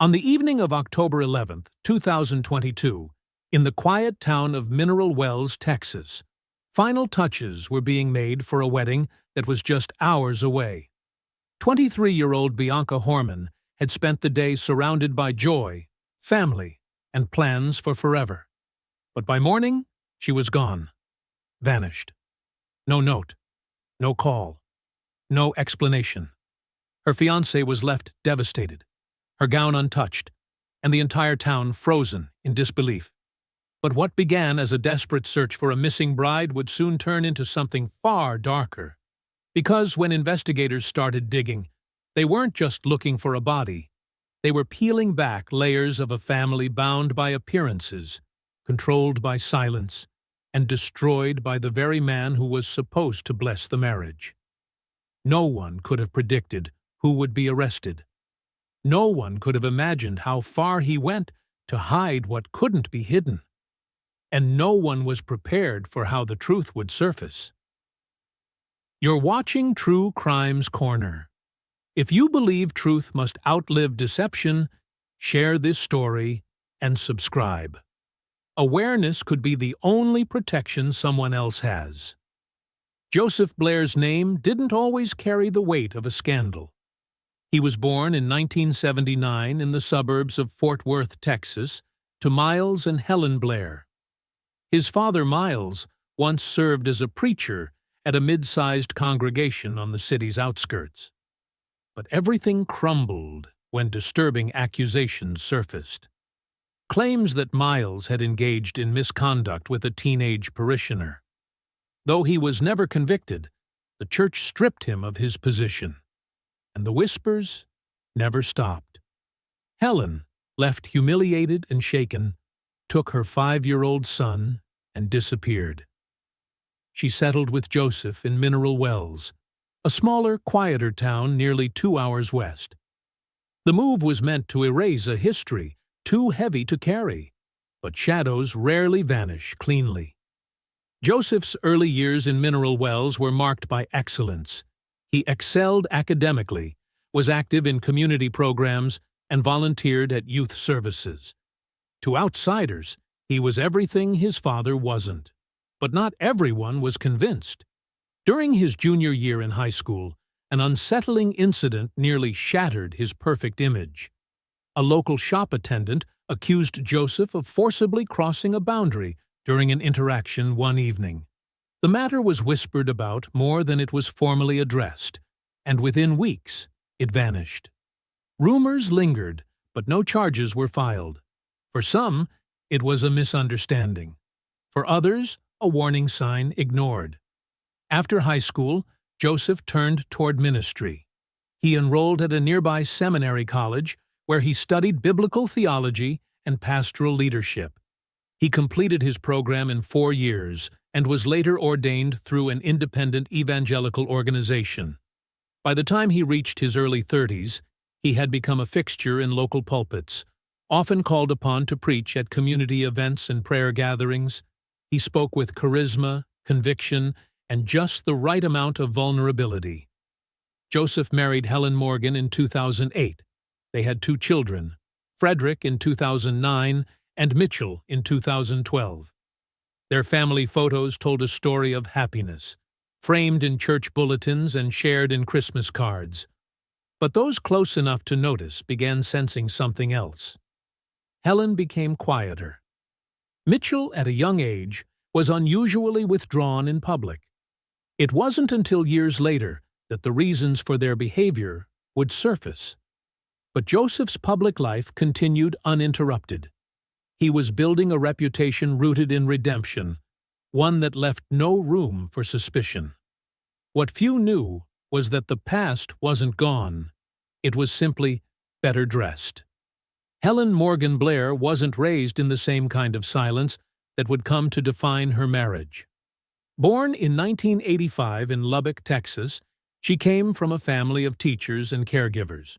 On the evening of October 11th, 2022, in the quiet town of Mineral Wells, Texas, final touches were being made for a wedding that was just hours away. 23-year-old Bianca Horman had spent the day surrounded by joy, family, and plans for forever. But by morning, she was gone. Vanished. No note. No call. No explanation. Her fiancé was left devastated, her gown untouched, and the entire town frozen in disbelief. But what began as a desperate search for a missing bride would soon turn into something far darker. Because when investigators started digging, they weren't just looking for a body. They were peeling back layers of a family bound by appearances, controlled by silence, and destroyed by the very man who was supposed to bless the marriage. No one could have predicted who would be arrested. No one could have imagined how far he went to hide what couldn't be hidden. And no one was prepared for how the truth would surface. You're watching True Crimes Corner. If you believe truth must outlive deception, share this story and subscribe. Awareness could be the only protection someone else has. Joseph Blair's name didn't always carry the weight of a scandal. He was born in 1979 in the suburbs of Fort Worth, Texas, to Miles and Helen Blair. His father, Miles, once served as a preacher at a mid-sized congregation on the city's outskirts. But everything crumbled when disturbing accusations surfaced. Claims that Miles had engaged in misconduct with a teenage parishioner. Though he was never convicted, the church stripped him of his position. And the whispers never stopped. Helen, left humiliated and shaken, took her 5-year-old son and disappeared. She settled with Joseph in Mineral Wells, a smaller, quieter town nearly 2 hours west. The move was meant to erase a history too heavy to carry, but shadows rarely vanish cleanly. Joseph's early years in Mineral Wells were marked by excellence. He excelled academically, was active in community programs, and volunteered at youth services. To outsiders, he was everything his father wasn't. But not everyone was convinced. During his junior year in high school, an unsettling incident nearly shattered his perfect image. A local shop attendant accused Joseph of forcibly crossing a boundary during an interaction one evening. The matter was whispered about more than it was formally addressed, and within weeks, it vanished. Rumors lingered, but no charges were filed. For some, it was a misunderstanding. For others, a warning sign ignored. After high school, Joseph turned toward ministry. He enrolled at a nearby seminary college where he studied biblical theology and pastoral leadership. He completed his program in 4 years and was later ordained through an independent evangelical organization. By the time he reached his early 30s, he had become a fixture in local pulpits, often called upon to preach at community events and prayer gatherings. He spoke with charisma, conviction, and just the right amount of vulnerability. Joseph married Helen Morgan in 2008. They had 2 children, Frederick in 2009 and Mitchell in 2012. Their family photos told a story of happiness, framed in church bulletins and shared in Christmas cards. But those close enough to notice began sensing something else. Helen became quieter. Mitchell, at a young age, was unusually withdrawn in public. It wasn't until years later that the reasons for their behavior would surface. But Joseph's public life continued uninterrupted. He was building a reputation rooted in redemption, one that left no room for suspicion. What few knew was that the past wasn't gone. It was simply better dressed. Helen Morgan Blair wasn't raised in the same kind of silence that would come to define her marriage. Born in 1985 in Lubbock, Texas, she came from a family of teachers and caregivers.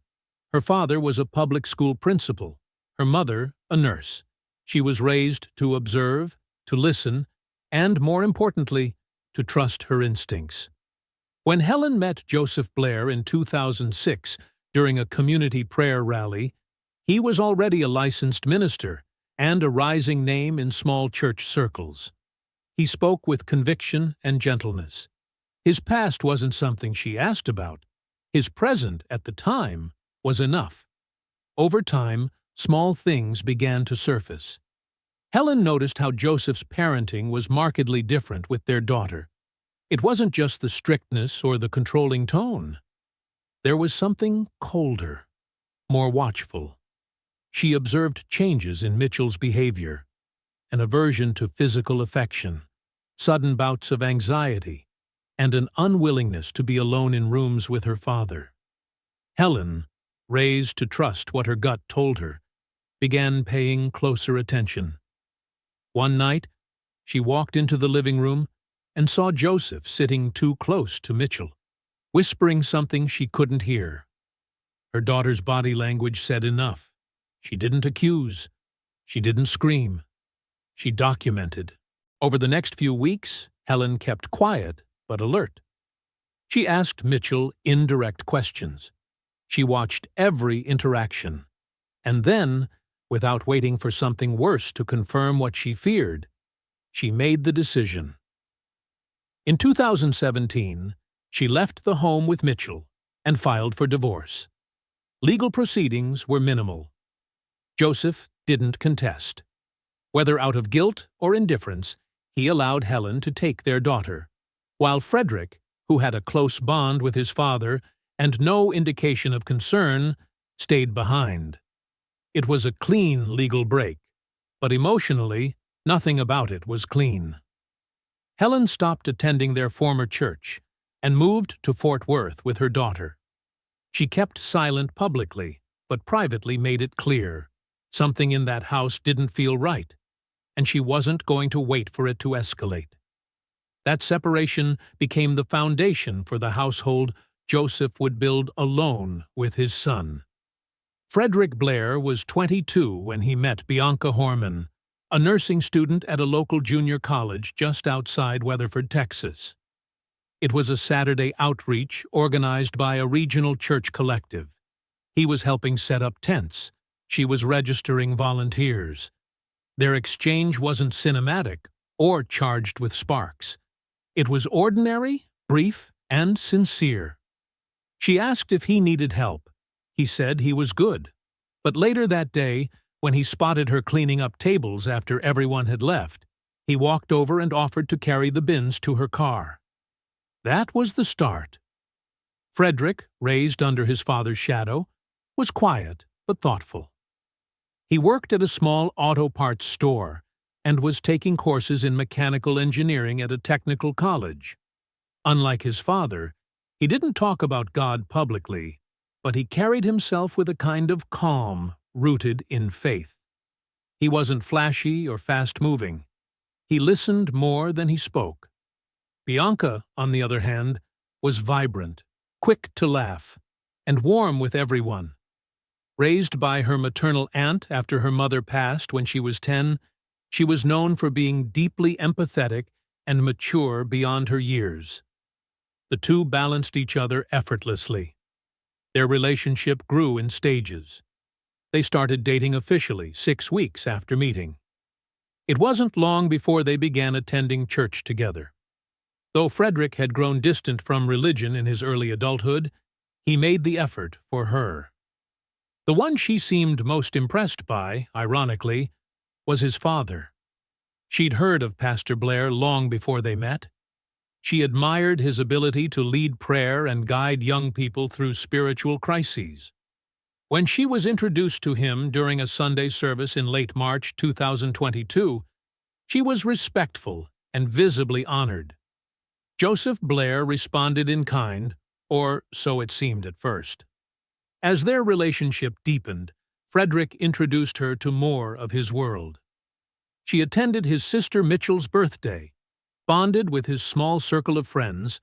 Her father was a public school principal, her mother a nurse. She was raised to observe, to listen, and, more importantly, to trust her instincts. When Helen met Joseph Blair in 2006 during a community prayer rally, He was already a licensed minister and a rising name in small church circles. He spoke with conviction and gentleness. His past wasn't something she asked about. His present, at the time, was enough. Over time, small things began to surface. Helen noticed how Joseph's parenting was markedly different with their daughter. It wasn't just the strictness or the controlling tone. There was something colder, more watchful. She observed changes in Mitchell's behavior, an aversion to physical affection, sudden bouts of anxiety, and an unwillingness to be alone in rooms with her father. Helen, raised to trust what her gut told her, began paying closer attention. One night, she walked into the living room and saw Joseph sitting too close to Mitchell, whispering something she couldn't hear. Her daughter's body language said enough. She didn't accuse. She didn't scream. She documented. Over the next few weeks, Helen kept quiet but alert. She asked Mitchell indirect questions. She watched every interaction. And then, without waiting for something worse to confirm what she feared, she made the decision. In 2017, she left the home with Mitchell and filed for divorce. Legal proceedings were minimal. Joseph didn't contest. Whether out of guilt or indifference, he allowed Helen to take their daughter, while Frederick, who had a close bond with his father and no indication of concern, stayed behind. It was a clean legal break, but emotionally, nothing about it was clean. Helen stopped attending their former church and moved to Fort Worth with her daughter. She kept silent publicly, but privately made it clear something in that house didn't feel right, and she wasn't going to wait for it to escalate. That separation became the foundation for the household Joseph would build alone with his son. Frederick Blair was 22 when he met Bianca Horman, a nursing student at a local junior college just outside Weatherford, Texas. It was a Saturday outreach organized by a regional church collective. He was helping set up tents. She was registering volunteers. Their exchange wasn't cinematic or charged with sparks. It was ordinary, brief, and sincere. She asked if he needed help. He said he was good. But later that day, when he spotted her cleaning up tables after everyone had left, he walked over and offered to carry the bins to her car. That was the start. Frederick, raised under his father's shadow, was quiet but thoughtful. He worked at a small auto parts store and was taking courses in mechanical engineering at a technical college. Unlike his father, he didn't talk about God publicly, but he carried himself with a kind of calm rooted in faith. He wasn't flashy or fast-moving. He listened more than he spoke. Bianca, on the other hand, was vibrant, quick to laugh, and warm with everyone. Raised by her maternal aunt after her mother passed when she was 10, she was known for being deeply empathetic and mature beyond her years. The two balanced each other effortlessly. Their relationship grew in stages. They started dating officially 6 weeks after meeting. It wasn't long before they began attending church together. Though Frederick had grown distant from religion in his early adulthood, he made the effort for her. The one she seemed most impressed by, ironically, was his father. She'd heard of Pastor Blair long before they met. She admired his ability to lead prayer and guide young people through spiritual crises. When she was introduced to him during a Sunday service in late March 2022, she was respectful and visibly honored. Joseph Blair responded in kind, or so it seemed at first. As their relationship deepened, Frederick introduced her to more of his world. She attended his sister Mitchell's birthday, bonded with his small circle of friends,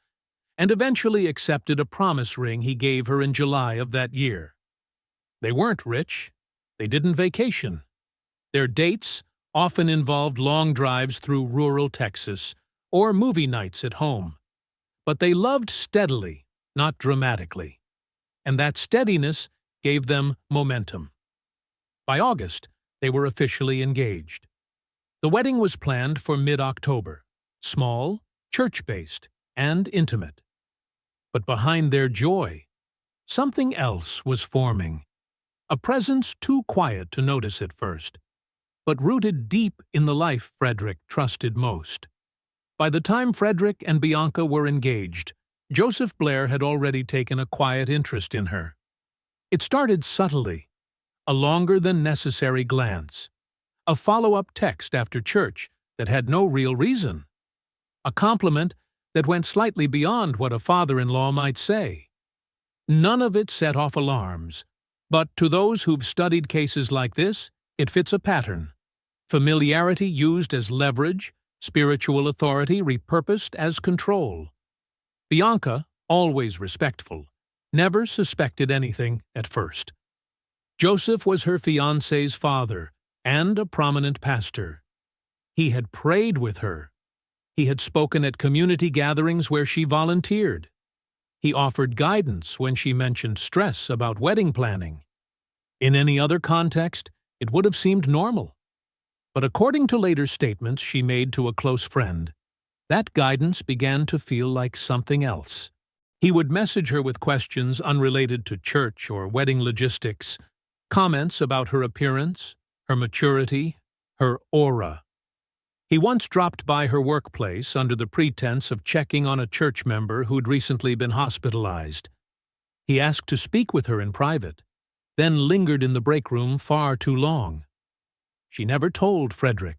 and eventually accepted a promise ring he gave her in July of that year. They weren't rich. They didn't vacation. Their dates often involved long drives through rural Texas or movie nights at home. But they loved steadily, not dramatically. And that steadiness gave them momentum. By August, they were officially engaged. The wedding was planned for mid-October, small, church-based, and intimate. But behind their joy, something else was forming. A presence too quiet to notice at first, but rooted deep in the life Frederick trusted most. By the time Frederick and Bianca were engaged, Joseph Blair had already taken a quiet interest in her. It started subtly, a longer-than-necessary glance, a follow-up text after church that had no real reason, a compliment that went slightly beyond what a father-in-law might say. None of it set off alarms, but to those who've studied cases like this, it fits a pattern. Familiarity used as leverage, spiritual authority repurposed as control. Bianca, always respectful, never suspected anything at first. Joseph was her fiancé's father and a prominent pastor. He had prayed with her. He had spoken at community gatherings where she volunteered. He offered guidance when she mentioned stress about wedding planning. In any other context, it would have seemed normal. But according to later statements she made to a close friend, that guidance began to feel like something else. He would message her with questions unrelated to church or wedding logistics, comments about her appearance, her maturity, her aura. He once dropped by her workplace under the pretense of checking on a church member who'd recently been hospitalized. He asked to speak with her in private, then lingered in the break room far too long. She never told Frederick.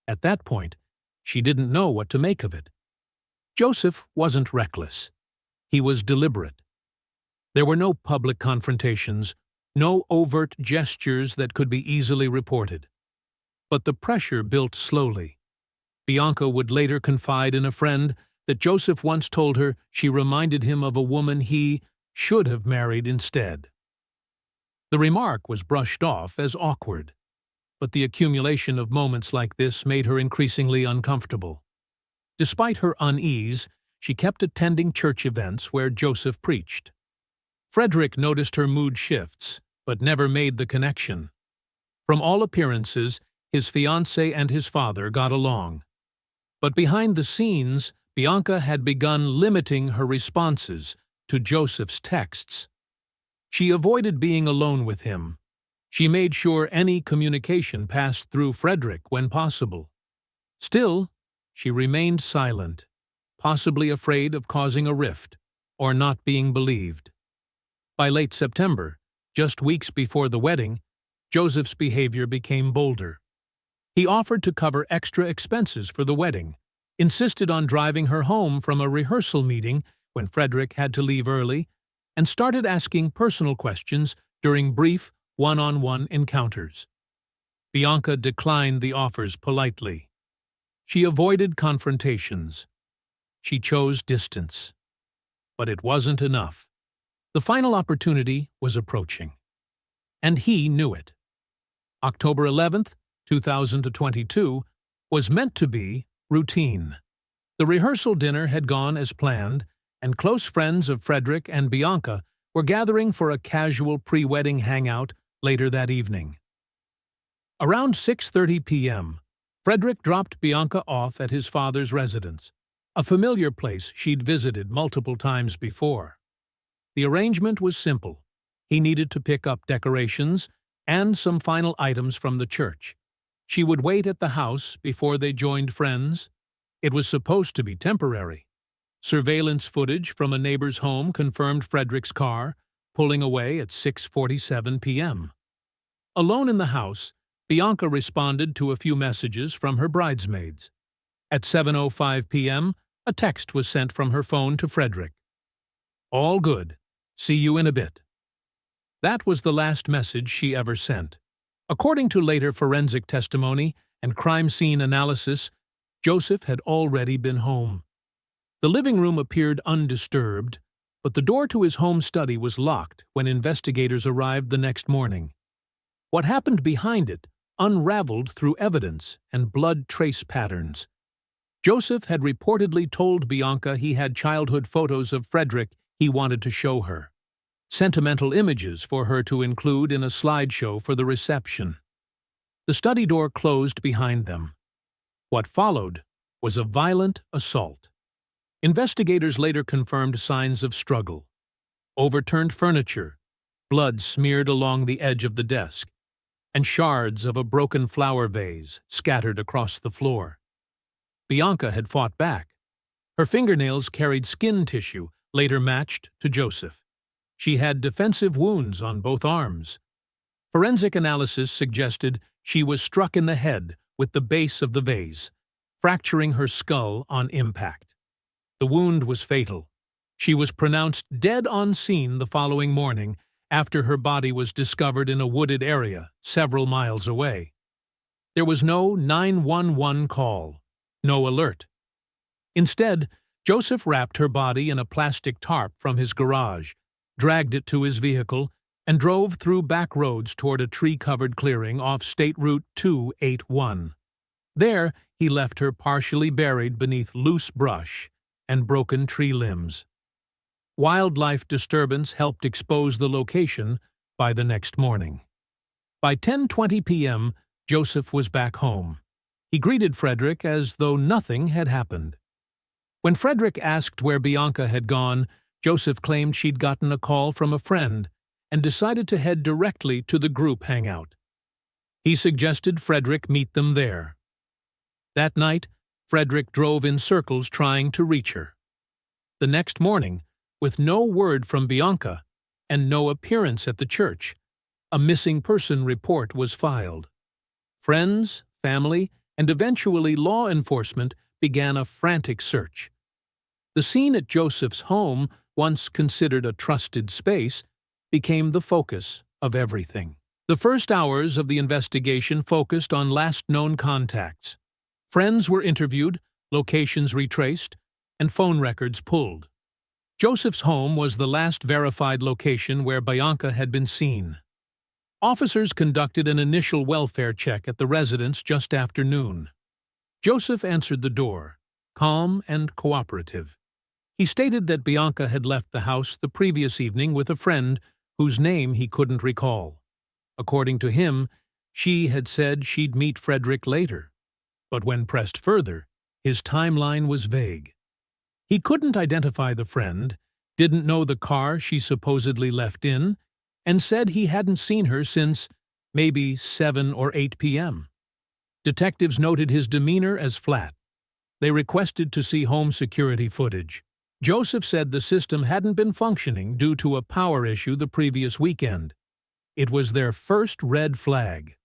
At that point, she didn't know what to make of it. Joseph wasn't reckless. He was deliberate. There were no public confrontations, no overt gestures that could be easily reported. But the pressure built slowly. Bianca would later confide in a friend that Joseph once told her she reminded him of a woman he should have married instead. The remark was brushed off as awkward, but the accumulation of moments like this made her increasingly uncomfortable. Despite her unease, she kept attending church events where Joseph preached. Frederick noticed her mood shifts, but never made the connection. From all appearances, his fiancé and his father got along. But behind the scenes, Bianca had begun limiting her responses to Joseph's texts. She avoided being alone with him. She made sure any communication passed through Frederick when possible. Still, she remained silent, possibly afraid of causing a rift or not being believed. By late September, just weeks before the wedding, Joseph's behavior became bolder. He offered to cover extra expenses for the wedding, insisted on driving her home from a rehearsal meeting when Frederick had to leave early, and started asking personal questions during brief, one-on-one encounters. Bianca declined the offers politely. She avoided confrontations. She chose distance. But it wasn't enough. The final opportunity was approaching. And he knew it. October 11th, 2022, was meant to be routine. The rehearsal dinner had gone as planned, and close friends of Frederick and Bianca were gathering for a casual pre-wedding hangout later that evening. Around 6:30 p.m., Frederick dropped Bianca off at his father's residence, a familiar place she'd visited multiple times before. The arrangement was simple. He needed to pick up decorations and some final items from the church. She would wait at the house before they joined friends. It was supposed to be temporary. Surveillance footage from a neighbor's home confirmed Frederick's car, pulling away at 6:47 p.m. Alone in the house, Bianca responded to a few messages from her bridesmaids. At 7:05 p.m., a text was sent from her phone to Frederick. "All good. See you in a bit." That was the last message she ever sent. According to later forensic testimony and crime scene analysis, Joseph had already been home. The living room appeared undisturbed, but the door to his home study was locked when investigators arrived the next morning. What happened behind it unraveled through evidence and blood trace patterns. Joseph had reportedly told Bianca he had childhood photos of Frederick he wanted to show her. sentimental images for her to include in a slideshow for the reception. The study door closed behind them. What followed was a violent assault. Investigators later confirmed signs of struggle. Overturned furniture, blood smeared along the edge of the desk, and shards of a broken flower vase scattered across the floor. Bianca had fought back. Her fingernails carried skin tissue, later matched to Joseph. She had defensive wounds on both arms. Forensic analysis suggested she was struck in the head with the base of the vase, fracturing her skull on impact. The wound was fatal. She was pronounced dead on scene the following morning after her body was discovered in a wooded area several miles away. There was no 911 call, no alert. Instead, Joseph wrapped her body in a plastic tarp from his garage, dragged it to his vehicle, and drove through back roads toward a tree-covered clearing off State Route 281. There, he left her partially buried beneath loose brush and broken tree limbs. Wildlife disturbance helped expose the location by the next morning. By 10:20 p.m., Joseph was back home. He greeted Frederick as though nothing had happened. When Frederick asked where Bianca had gone, Joseph claimed she'd gotten a call from a friend and decided to head directly to the group hangout. He suggested Frederick meet them there. That night, Frederick drove in circles trying to reach her. The next morning, with no word from Bianca and no appearance at the church, a missing person report was filed. Friends, family, and eventually law enforcement began a frantic search. The scene at Joseph's home, once considered a trusted space, became the focus of everything. The first hours of the investigation focused on last known contacts. Friends were interviewed, locations retraced, and phone records pulled. Joseph's home was the last verified location where Bianca had been seen. Officers conducted an initial welfare check at the residence just after noon. Joseph answered the door, calm and cooperative. He stated that Bianca had left the house the previous evening with a friend whose name he couldn't recall. According to him, she had said she'd meet Frederick later. But when pressed further, his timeline was vague. He couldn't identify the friend, didn't know the car she supposedly left in, and said he hadn't seen her since maybe 7 or 8 p.m. Detectives noted his demeanor as flat. They requested to see home security footage. Joseph said the system hadn't been functioning due to a power issue the previous weekend. It was their first red flag.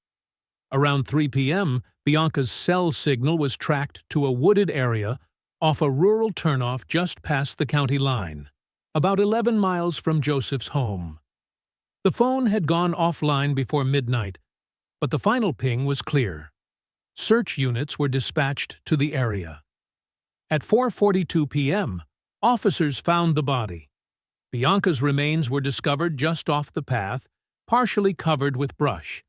Around 3 p.m., Bianca's cell signal was tracked to a wooded area off a rural turnoff just past the county line, about 11 miles from Joseph's home. The phone had gone offline before midnight, but the final ping was clear. Search units were dispatched to the area. At 4:42 p.m., officers found the body. Bianca's remains were discovered just off the path, partially covered with brush.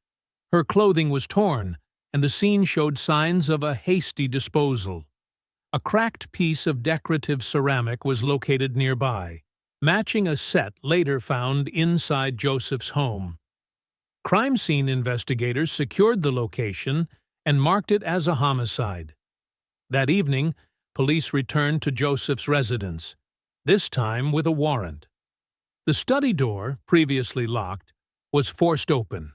Her clothing was torn, and the scene showed signs of a hasty disposal. A cracked piece of decorative ceramic was located nearby, matching a set later found inside Joseph's home. Crime scene investigators secured the location and marked it as a homicide. That evening, police returned to Joseph's residence, this time with a warrant. The study door, previously locked, was forced open.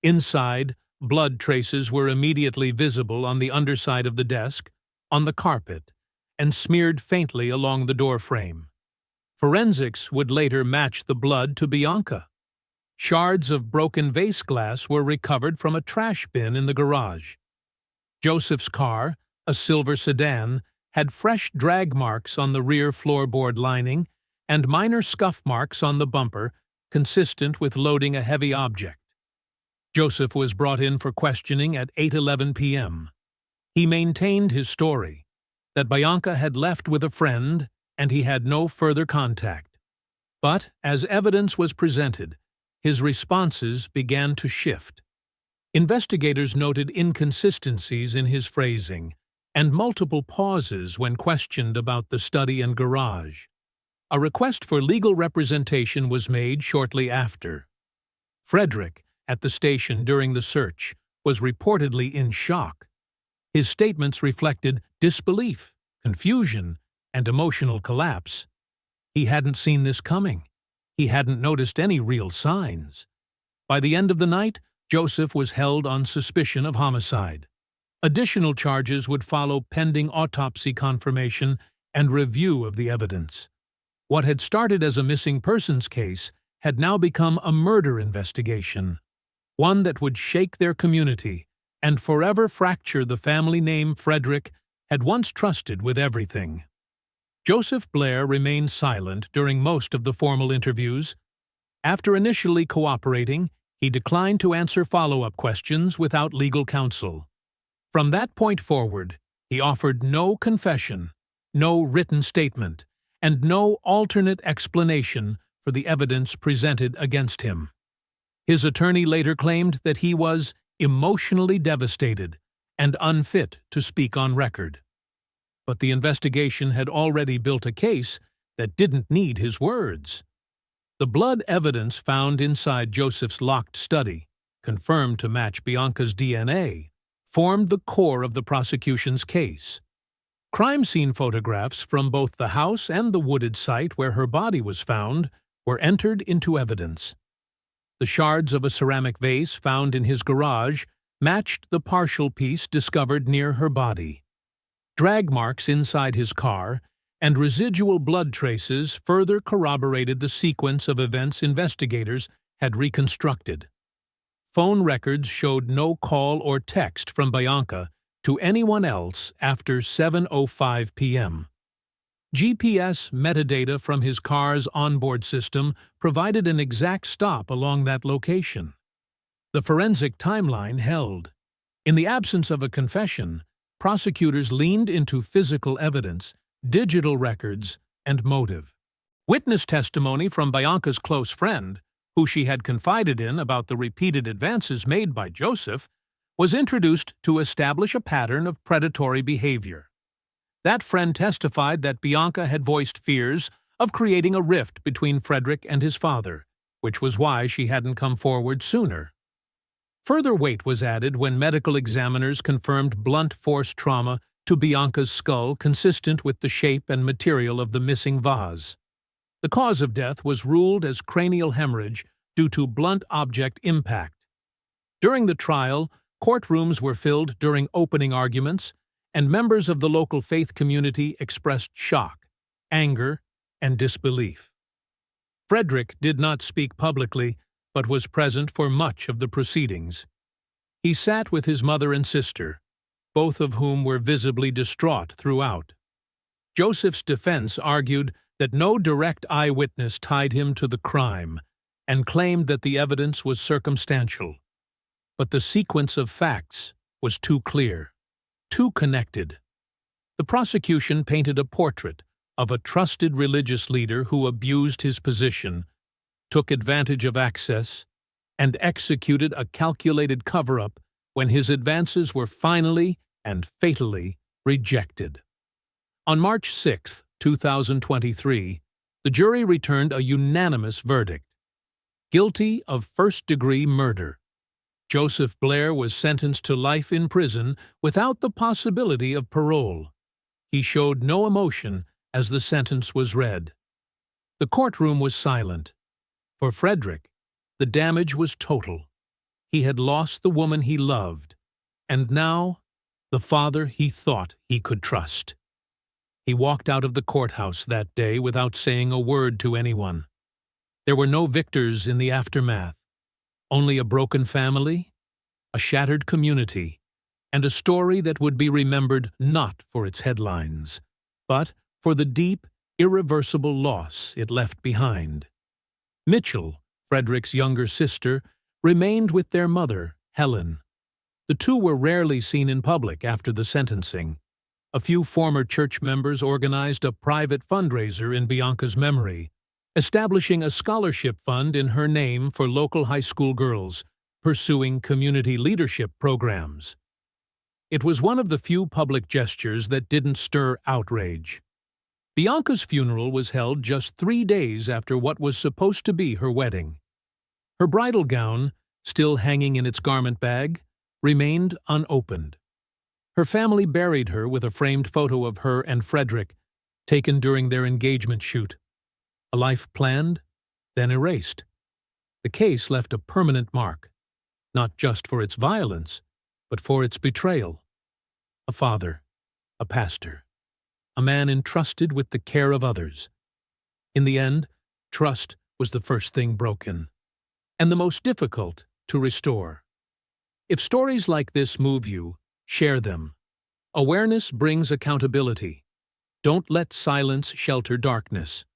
Inside, blood traces were immediately visible on the underside of the desk, on the carpet, and smeared faintly along the doorframe. Forensics would later match the blood to Bianca. Shards of broken vase glass were recovered from a trash bin in the garage. Joseph's car, a silver sedan, had fresh drag marks on the rear floorboard lining and minor scuff marks on the bumper, consistent with loading a heavy object. Joseph was brought in for questioning at 8:11 p.m. He maintained his story, that Bianca had left with a friend and he had no further contact. But as evidence was presented, his responses began to shift. Investigators noted inconsistencies in his phrasing and multiple pauses when questioned about the study and garage. A request for legal representation was made shortly after. Frederick, at the station during the search, was reportedly in shock. His statements reflected disbelief, confusion, and emotional collapse. He hadn't seen this coming. He hadn't noticed any real signs. By the end of the night, Joseph was held on suspicion of homicide. Additional charges would follow pending autopsy confirmation and review of the evidence. What had started as a missing persons case had now become a murder investigation, one that would shake their community and forever fracture the family name Frederick had once trusted with everything. Joseph Blair remained silent during most of the formal interviews. After initially cooperating, he declined to answer follow-up questions without legal counsel. From that point forward, he offered no confession, no written statement, and no alternate explanation for the evidence presented against him. His attorney later claimed that he was emotionally devastated and unfit to speak on record. But the investigation had already built a case that didn't need his words. The blood evidence found inside Joseph's locked study, confirmed to match Bianca's DNA, formed the core of the prosecution's case. Crime scene photographs from both the house and the wooded site where her body was found were entered into evidence. The shards of a ceramic vase found in his garage matched the partial piece discovered near her body. Drag marks inside his car and residual blood traces further corroborated the sequence of events investigators had reconstructed. Phone records showed no call or text from Bianca to anyone else after 7:05 p.m. GPS metadata from his car's onboard system provided an exact stop along that location. The forensic timeline held. In the absence of a confession, prosecutors leaned into physical evidence, digital records, and motive. Witness testimony from Bianca's close friend, who she had confided in about the repeated advances made by Joseph, was introduced to establish a pattern of predatory behavior. That friend testified that Bianca had voiced fears of creating a rift between Frederick and his father, which was why she hadn't come forward sooner. Further weight was added when medical examiners confirmed blunt force trauma to Bianca's skull consistent with the shape and material of the missing vase. The cause of death was ruled as cranial hemorrhage due to blunt object impact. During the trial, courtrooms were filled during opening arguments, and members of the local faith community expressed shock, anger, and disbelief. Frederick did not speak publicly, but was present for much of the proceedings. He sat with his mother and sister, both of whom were visibly distraught throughout. Joseph's defense argued that no direct eyewitness tied him to the crime and claimed that the evidence was circumstantial. But the sequence of facts was too clear, too connected. The prosecution painted a portrait of a trusted religious leader who abused his position, took advantage of access, and executed a calculated cover-up when his advances were finally and fatally rejected. On March 6, 2023, the jury returned a unanimous verdict: guilty of first-degree murder. Joseph Blair was sentenced to life in prison without the possibility of parole. He showed no emotion as the sentence was read. The courtroom was silent. For Frederick, the damage was total. He had lost the woman he loved, and now the father he thought he could trust. He walked out of the courthouse that day without saying a word to anyone. There were no victors in the aftermath, only a broken family, a shattered community, and a story that would be remembered not for its headlines, but for the deep, irreversible loss it left behind. Mitchell, Frederick's younger sister, remained with their mother, Helen. The two were rarely seen in public after the sentencing. A few former church members organized a private fundraiser in Bianca's memory, establishing a scholarship fund in her name for local high school girls pursuing community leadership programs. It was one of the few public gestures that didn't stir outrage. Bianca's funeral was held just 3 days after what was supposed to be her wedding. Her bridal gown, still hanging in its garment bag, remained unopened. Her family buried her with a framed photo of her and Frederick, taken during their engagement shoot. A life planned, then erased. The case left a permanent mark, not just for its violence, but for its betrayal. A father, a pastor, a man entrusted with the care of others. In the end, trust was the first thing broken, and the most difficult to restore. If stories like this move you, share them. Awareness brings accountability. Don't let silence shelter darkness.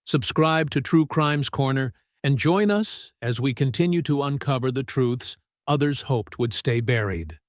Subscribe to True Crimes Corner and join us as we continue to uncover the truths others hoped would stay buried.